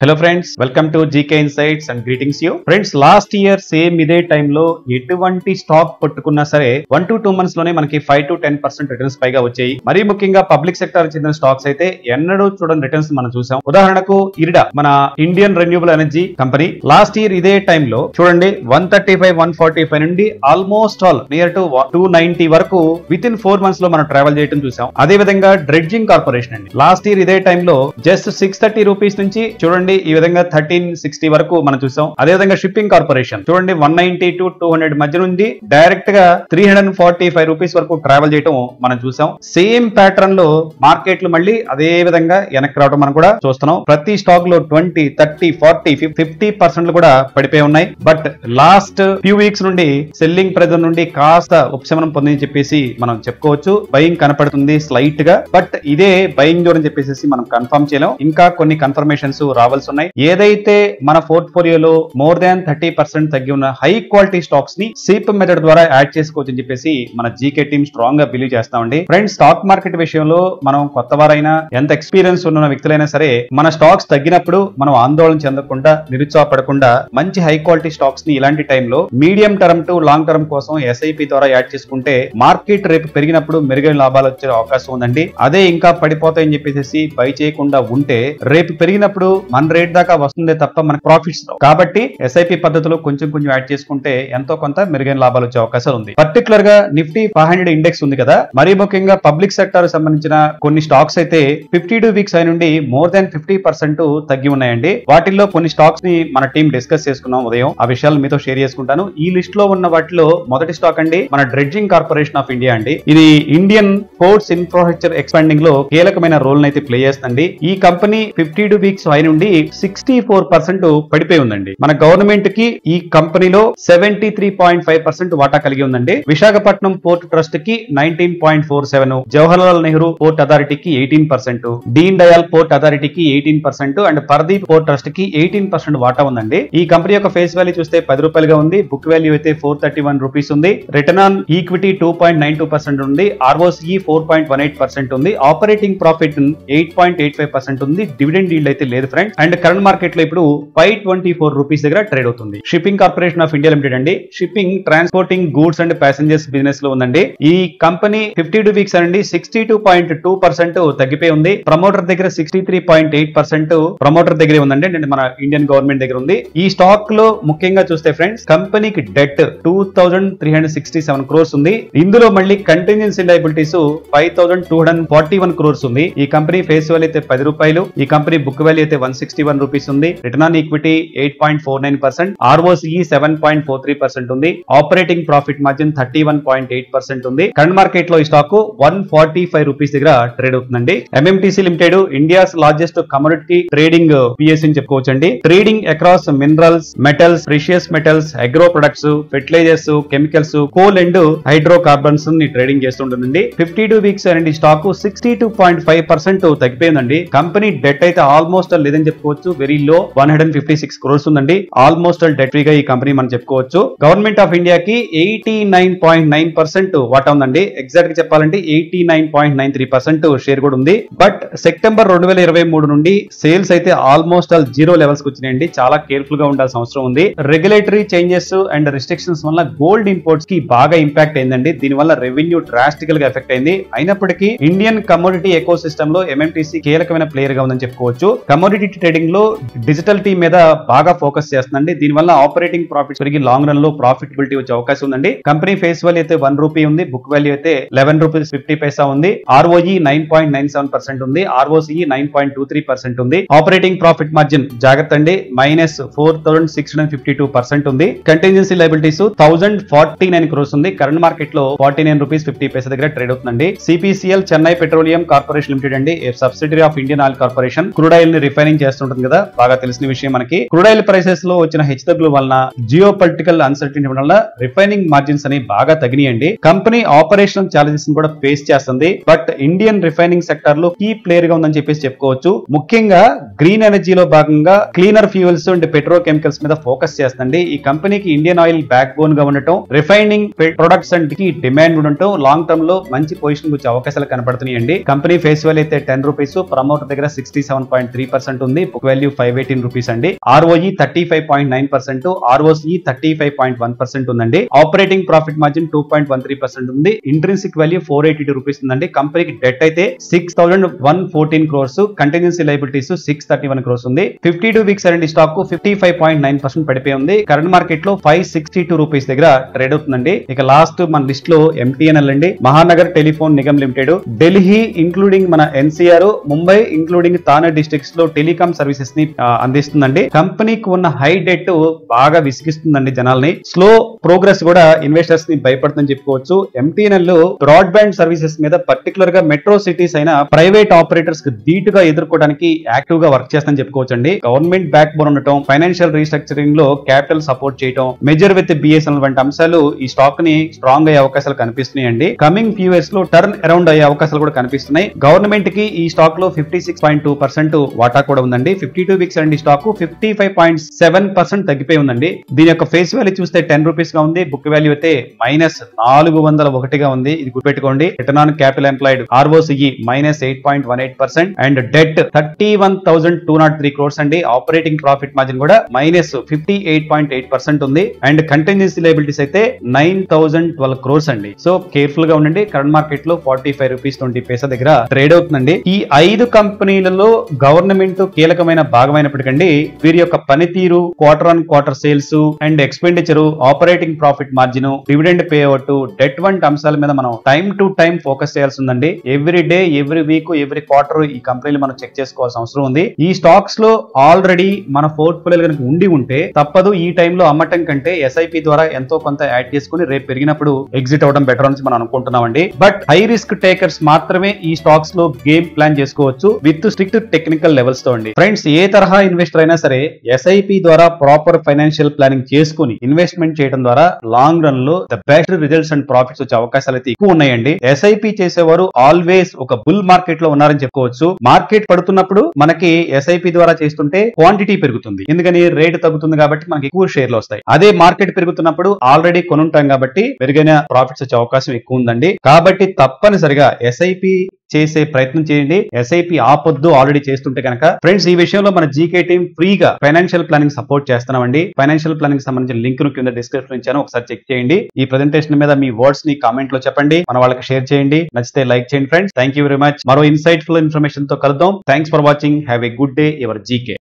Hello friends, welcome to GK Insights and greetings you. Friends, last year same ఇదే టైంలో ఎటువంటి stock పట్టుకున్నా సరే 1 to 2 months లోనే మనకి 5 to 10% రిటర్న్స్ పైగా వచ్చాయి. మరీ ముఖ్యంగా పబ్లిక్ సెక్టర్ చెందిన స్టాక్స్ అయితే ఎన్నడూ చూడని రిటర్న్స్ మనం చూసాం. ఉదాహరణకు ఇరిడా మన Indian renewable energy company last year ఇదే టైంలో చూడండి 135, 145 నుండి ఆల్మోస్ట్ ఆల్ నియర్ టు 290 వరకు విత్ ఇన్ 4 months లో మనం ట్రావెల్ చేయడం చూసాం. అదే విధంగా డ్రెడ్జింగ్ కార్పొరేషన్ అండి లాస్ట్ ఇయర్ ఇదే టైంలో జస్ట్ 630 రూపీస్ నుంచి చూడండి ఈ విధంగా 1360 వరకు మనం చూసాం. అదే విధంగా షిప్పింగ్ కార్పొరేషన్ చూడండి 190 to 200 మధ్య నుండి డైరెక్ట్ గా 345 రూపీస్ వరకు ట్రావెల్ చేయడం మనం చూసాం. సేమ్ ప్యాటర్న్ లో మార్కెట్లు మళ్ళీ అదే విధంగా వెనక్కి రావడం మనం కూడా చూస్తున్నాం. ప్రతి స్టాక్ లో 20, 30, 40, 50% కూడా పడిపోయి ఉన్నాయి. బట్ లాస్ట్ ఫ్యూ వీక్స్ నుండి సెల్లింగ్ ప్రెజర్ నుండి కాస్త ఉపశమనం పొందని చెప్పేసి మనం చెప్పుకోవచ్చు. బయింగ్ కనపడుతుంది స్లైట్ గా, బట్ ఇదే బయింగ్ జోన్ అని చెప్పేసి మనం కన్ఫర్మ్ చేయలేం. ఇంకా కొన్ని కన్ఫర్మేషన్స్ రావాల్సి ఉన్నాయి. ఏదైతే మన పోర్ట్ఫోలియోలో మోర్ దాన్ 30% తగ్గి ఉన్న హై క్వాలిటీ స్టాక్స్ ని సీప్ మెథడ్ ద్వారా యాడ్ చేసుకోవచ్చు అని చెప్పేసి మన జీకే టీమ్ స్ట్రాంగ్ గా బిలీవ్ చేస్తామండి. ఫ్రెండ్స్, స్టాక్ మార్కెట్ విషయంలో మనం కొత్త వారైనా ఎంత ఎక్స్పీరియన్స్ ఉన్న వ్యక్తులైనా సరే మన స్టాక్స్ తగ్గినప్పుడు మనం ఆందోళన చెందకుండా నిరుత్సాహపడకుండా మంచి హై క్వాలిటీ స్టాక్స్ ని ఇలాంటి టైంలో medium term two long term కోసం ఎస్ఐపి ద్వారా యాడ్ చేసుకుంటే మార్కెట్ రేపు పెరిగినప్పుడు మెరుగైన లాభాలు వచ్చే అవకాశం ఉందండి. అదే ఇంకా పడిపోతాయని చెప్పేసి బై చేయకుండా ఉంటే రేపు పెరిగినప్పుడు మన రేట్ దాకా వస్తుందే తప్ప మనకు ప్రాఫిట్స్ రావు. కాబట్టి ఎస్ఐపి పద్ధతిలో కొంచెం యాడ్ చేసుకుంటే ఎంతో కొంత మెరుగైన లాభాలు వచ్చే అవకాశాలు ఉంది. పర్టికులర్ గా నిఫ్టీ 500 ఇండెక్స్ ఉంది కదా, మరీ ముఖ్యంగా పబ్లిక్ సెక్టర్ సంబంధించిన కొన్ని స్టాక్స్ అయితే 52 వీక్స్ అయి నుండి మోర్ దాన్ 50% తగ్గి ఉన్నాయండి. వాటిల్లో కొన్ని స్టాక్స్ ని మన టీం డిస్కస్ చేసుకున్నాం ఉదయం. ఆ విషయాలు మీతో షేర్ చేసుకుంటాను. ఈ లిస్ట్ లో ఉన్న వాటిలో మొదటి స్టాక్ అండి మన డ్రెడ్జింగ్ కార్పొరేషన్ ఆఫ్ ఇండియా అండి. ఇది ఇండియన్ పోర్ట్స్ ఇన్ఫ్రాస్ట్రక్చర్ ఎక్స్పాండింగ్ లో కీలకమైన రోల్ అయితే ప్లే చేస్తుంది. ఈ కంపెనీ 52 వీక్స్ అయి నుండి 64% పడిపోయి ఉందండి. మన గవర్నమెంట్ కి ఈ కంపెనీలో 73.5% వాటా కలిగి ఉందండి. విశాఖపట్నం పోర్ట్ ట్రస్ట్ కి 19.47, జవహర్లాల్ నెహ్రూ పోర్ట్ అథారిటీకి 18%, దీన్ దయాల్ పోర్ట్ అథారిటీకి 18% అండ్ పరదీప్ పోర్ట్ ట్రస్ట్ కి 18% వాటా ఉందండి. ఈ కంపెనీ యొక్క ఫేస్ వాల్యూ చూస్తే 10 రూపాయలుగా ఉంది. బుక్ వాల్యూ అయితే 431 రూపీస్ ఉంది. రిటర్న్ ఆన్ ఈక్విటీ 2.92% ఉంది. ROCE 4.18% ఉంది. ఆపరేటింగ్ ప్రాఫిట్ 8.85% ఉంది. డివిడెండ్ ఈల్డ్ అయితే లేదు ఫ్రెండ్స్. అండ్ కరెంట్ మార్కెట్ లో ఇప్పుడు 524 రూపీస్ దగ్గర ట్రేడ్ అవుతుంది. Shipping corporation of India limited అండి. Shipping, transporting goods and passengers business లో ఉందండి. ఈ కంపెనీ 52 వీక్స్ అండి 62.2% తగ్గిపోయి ఉంది. ప్రమోటర్ దగ్గర 63.8% ప్రమోటర్ దగ్గరే ఉందండి. అంటే మన ఇండియన్ గవర్నమెంట్ దగ్గర ఉంది. ఈ స్టాక్ లో ముఖ్యంగా చూస్తే ఫ్రెండ్స్ కంపెనీకి డెట్ 2367 crores ఉంది. ఇందులో మళ్ళీ కంటింజెన్సీ లయబిలిటీస్ 5241 crores ఉంది. ఈ కంపెనీ ఫేస్ వాల్యూ అయితే 10 రూపాయలు. ఈ కంపెనీ బుక్ వాల్యూ అయితే 161 రూపీస్ ఉంది. రిటర్న్ ఆన్ ఈక్విటీ 8.49%, ROCE 7.43% ఉంది. ఆపరేటింగ్ ప్రాఫిట్ మార్జిన్ 31.8% ఉంది. కరెంట్ మార్కెట్ లో ఈ స్టాక్ 145 రూపీస్ దగ్గర ట్రేడ్ అవుతుందండి. MMTC limited India's largest commodity trading PSC అని చెప్పుకోవచ్చు అండి. Trading across minerals, metals, precious metals, agro products, fertilizers, chemicals, coal and hydro carbons ని ట్రేడింగ్ చేస్తుంటుందండి. 52 వీక్స్ అండి స్టాక్ 62.5% తగ్గిపోయిందండి. కంపెనీ డెట్ అయితే ఆల్మోస్ట్ లేదని చెప్పుకోవచ్చు. వెరీ లో 156 crores ఉందండి. ఆల్మోస్ట్ డెట్ ఫ్రీగా ఈ కంపెనీ మనం చెప్పుకోవచ్చు. గవర్నమెంట్ ఆఫ్ ఇండియాకి 89.9% వాటా ఉందండి. ఎగ్జాక్ట్ గా చెప్పాలంటే 89.93% షేర్ కూడా ఉంది. బట్ సెప్టెంబర్ 2023 నుండి సేల్స్ అయితే ఆల్మోస్ట్ జీరో లెవెల్స్ కి వచ్చినాయండి. చాలా కేర్ఫుల్ గా ఉండాల్సిన అవసరం ఉంది. రెగ్యులేటరీ చేంజెస్ అండ్ రిస్ట్రిక్షన్స్ వల్ల గోల్డ్ ఇంపోర్ట్స్ కి బాగా ఇంపాక్ట్ అయిందండి. దీనివల్ల రెవెన్యూ డ్రాస్టికల్ గా ఎఫెక్ట్ అయింది. అయినప్పటికీ ఇండియన్ కమోడిటీ ఎకో సిస్టమ్ లో MMTC కీలకమైన ప్లేయర్ గా ఉందని చెప్పుకోవచ్చు. కమోడిటీ ట్రేడింగ్ లో డిజిటల్ టీమ్ మీద బాగా ఫోకస్ చేస్తుందండి. దీనివల్ల ఆపరేటింగ్ ప్రాఫిట్స్ పెరిగి లాంగ్ రన్ లో ప్రాఫిటబిలిటీ వచ్చే అవకాశం ఉందండి. కంపెనీ ఫేస్ వాల్యూ అయితే 1 రూపీ ఉంది. బుక్ వాల్యూ అయితే 11 రూపీస్ 50 పైసా ఉంది. ROE 9.97% ఉంది. ROCE 9.23% ఉంది. ఆపరేటింగ్ ప్రాఫిట్ మార్జిన్ జాగ్రత్త అండి -4652% ఉంది. కంటింజెన్సీ లయబిలిటీస్ 1049 crores ఉంది. కరెంట్ మార్కెట్ లో 49 రూపీస్ 50 పైసా దగ్గర ట్రేడ్ అవుతుందండి. CPCL Chennai petroleum corporation limited అండి, subsidiary of Indian oil corporation. Crude oil ని రిఫైనింగ్ చేస్తుంటుంది కదా, బాగా తెలిసిన విషయం మనకి. క్రూడ్ ఆయిల్ ప్రైసెస్ లో వచ్చిన హెచ్చుతగ్గుల వలన జియో పొలిటికల్ అన్సర్టనిటీ వల్ల రిఫైనింగ్ మార్జిన్స్ అని బాగా తగ్గినాయండి. కంపెనీ ఆపరేషనల్ ఛాలెంజెస్ కూడా ఫేస్ చేస్తుంది. బట్ ఇండియన్ రిఫైనింగ్ సెక్టర్ లో కీ ప్లేయర్ గా ఉందని చెప్పేసి చెప్పుకోవచ్చు. ముఖ్యంగా గ్రీన్ ఎనర్జీలో భాగంగా క్లీనర్ ఫ్యూయల్స్ అండ్ పెట్రోకెమికల్స్ మీద ఫోకస్ చేస్తుంది. ఈ కంపెనీకి ఇండియన్ ఆయిల్ బ్యాక్ బోన్ గా ఉండటం, రిఫైనింగ్ ప్రొడక్ట్స్ కి డిమాండ్ ఉండటం, లాంగ్ టర్మ్ లో మంచి పొజిషన్ వచ్చే అవకాశాలు కనబడుతున్నాయండి. కంపెనీ ఫేస్ వాల్యూ అయితే 10 రూపీస్, ప్రమోటర్ దగ్గర 67.3% ఉంది, బుక్ వాల్యూ 518 రూపీస్ అండి. ROE 35.9%, ROCE 35.1% ఉందండి. ఆపరేటింగ్ ప్రాఫిట్ మార్జిన్ 2.13% ఉంది. ఇంట్రిన్సిక్ వాల్యూ 482 రూపీస్ ఉందండి. కంపెనీకి డెట్ అయితే 6114 క్రోర్స్, కంటిన్యూన్సీ లైబిలిటీస్ 631 క్రోర్స్ ఉంది. 52 వీక్స్ అండి స్టాక్ 55.9% పడిపోయి ఉంది. కరెంట్ మార్కెట్ లో 562 రూపీస్ దగ్గర ట్రేడ్ అవుతుందండి. ఇక లాస్ట్ మన లిస్ట్ లో MTNL అండి, Mahanagar telephone Nigam limited. Delhi including మన NCR, ముంబై ఇంక్లూడింగ్ తానే డిస్ట్రిక్ట్స్ లో టెలికాం సర్వీసెస్ ని అందిస్తుందండి. కంపెనీకి ఉన్న హై డెట్ బాగా విసిగిస్తుందండి జనాల్ని. స్లో ప్రోగ్రెస్ కూడా ఇన్వెస్టర్స్ ని భయపడుతుందని చెప్పుకోవచ్చు. MTNL బ్రాడ్బ్యాండ్ సర్వీసెస్ మీద పర్టికులర్ గా మెట్రో సిటీస్ అయిన ప్రైవేట్ ఆపరేటర్స్ కి ధీటుగా ఎదుర్కోవడానికి యాక్టివ్ గా వర్క్ చేస్తుందని చెప్పుకోవచ్చు అండి. గవర్నమెంట్ బ్యాక్ బోన్ ఉండటం, ఫైనాన్షియల్ రీస్ట్రక్చరింగ్ లో క్యాపిటల్ సపోర్ట్ చేయడం, మెజర్ విత్ BSNL వంటి అంశాలు ఈ స్టాక్ ని స్ట్రాంగ్ అయ్యే అవకాశాలు కనిపిస్తున్నాయండి. కమింగ్ ఫ్యూ ఇయర్స్ లో టర్న్ అరౌండ్ అయ్యే అవకాశాలు కూడా కనిపిస్తున్నాయి. గవర్నమెంట్ కి ఈ స్టాక్ లో 56.2% వాటా కూడా ఉందండి. 52 వీక్స్ అండి స్టాక్ 55.7% తగ్గిపోయి ఉందండి. దీని యొక్క ఫేస్ వాల్యూ చూస్తే 10 రూపీస్ గా ఉంది, బుక్ వాల్యూ అయితే -401 గా ఉంది. ఇది గుర్తుపెట్టుకోండి. Return on capital employed ROCE -8.18% and debt 31,203 crores అండి. ఆపరేటింగ్ ప్రాఫిట్ మార్జిన్ కూడా -58.8% ఉంది. అండ్ కంటిన్యూన్సీ లయబిలిటీస్ అయితే 9,012 క్రోర్స్ అండి. సో కేర్ఫుల్ గా ఉండండి. కరెంట్ మార్కెట్ లో 45 రూపీస్ 20 పైసా దగ్గర ట్రేడ్ అవుతుందండి. ఈ 5 కంపెనీలలో గవర్నమెంట్ కీలకమైన భాగమైనప్పటికండి వీరి యొక్క పనితీరు, quarter on quarter sales and expenditure, operating profit margin, dividend pay out, debt వంటి అంశాల మీద మనం టైం టు టైం ఫోకస్ చేయాల్సి ఉందండి. Every day, every week, every quarter ఈ కంపెనీలు మనం చెక్ చేసుకోవాల్సిన అవసరం ఉంది. ఈ స్టాక్స్ లో ఆల్రెడీ మన పోర్ట్ఫోలియో కనుక ఉండి ఉంటే తప్పదు. ఈ టైంలో అమ్మటం కంటే SIP ద్వారా ఎంతో కొంత యాడ్ చేసుకుని రేపు పెరిగినప్పుడు ఎగ్జిట్ అవడం బెటర్ అని మనం అనుకుంటున్నామండి. బట్ హై రిస్క్ టేకర్స్ మాత్రమే ఈ స్టాక్స్ లో గేమ్ ప్లాన్ చేసుకోవచ్చు విత్ స్ట్రిక్ట్ టెక్నికల్ లెవెల్స్ తో అండి. ఫ్రెండ్స్, ఏ తరహా ఇన్వెస్టర్ అయినా సరే SIP ద్వారా ప్రాపర్ ఫైనాన్షియల్ ప్లానింగ్ చేసుకుని ఇన్వెస్ట్మెంట్ చేయడం ద్వారా లాంగ్ రన్ లో the best results and profits వచ్చే అవకాశాలు అయితే ఎక్కువ ఉన్నాయండి. SIP చేసేవారు ఆల్వేస్ ఒక బుల్ మార్కెట్ లో ఉన్నారని చెప్పుకోవచ్చు. మార్కెట్ పడుతున్నప్పుడు మనకి SIP ద్వారా చేస్తుంటే క్వాంటిటీ పెరుగుతుంది, ఎందుకని రేట్ తగ్గుతుంది కాబట్టి మనకి ఎక్కువ షేర్లు వస్తాయి. అదే మార్కెట్ పెరుగుతున్నప్పుడు ఆల్రెడీ కొనుంటాం కాబట్టి పెరిగిన ప్రాఫిట్స్ వచ్చే అవకాశం ఎక్కువ ఉందండి. కాబట్టి తప్పనిసరిగా SIP చేసే ప్రయత్నం చేయండి. SIP ఆపొద్దు ఆల్రెడీ చేస్తుంటే కనుక. ఫ్రెండ్స్, ఈ విషయంలో మన జీకే టీం ఫ్రీగా ఫైనాన్షియల్ ప్లానింగ్ సపోర్ట్ చేస్తున్నామండి. ఫైనాన్షియల్ ప్లానింగ్ సంబంధించిన లింక్ ను కింద డిస్క్రిప్షన్ ఇచ్చాను, ఒకసారి చెక్ చేయండి. ఈ ప్రెజెంటేషన్ మీద మీ వర్డ్స్ ని కామెంట్ లో చెప్పండి, మన వాళ్ళకి షేర్ చేయండి. నచ్చితే లైక్ చేయండి. Friends, thank you very much. మరో ఇన్సైట్ఫుల్ ఇన్ఫర్మేషన్ తో కలుద్దాం. Thanks for watching. Have a good day. Your GK.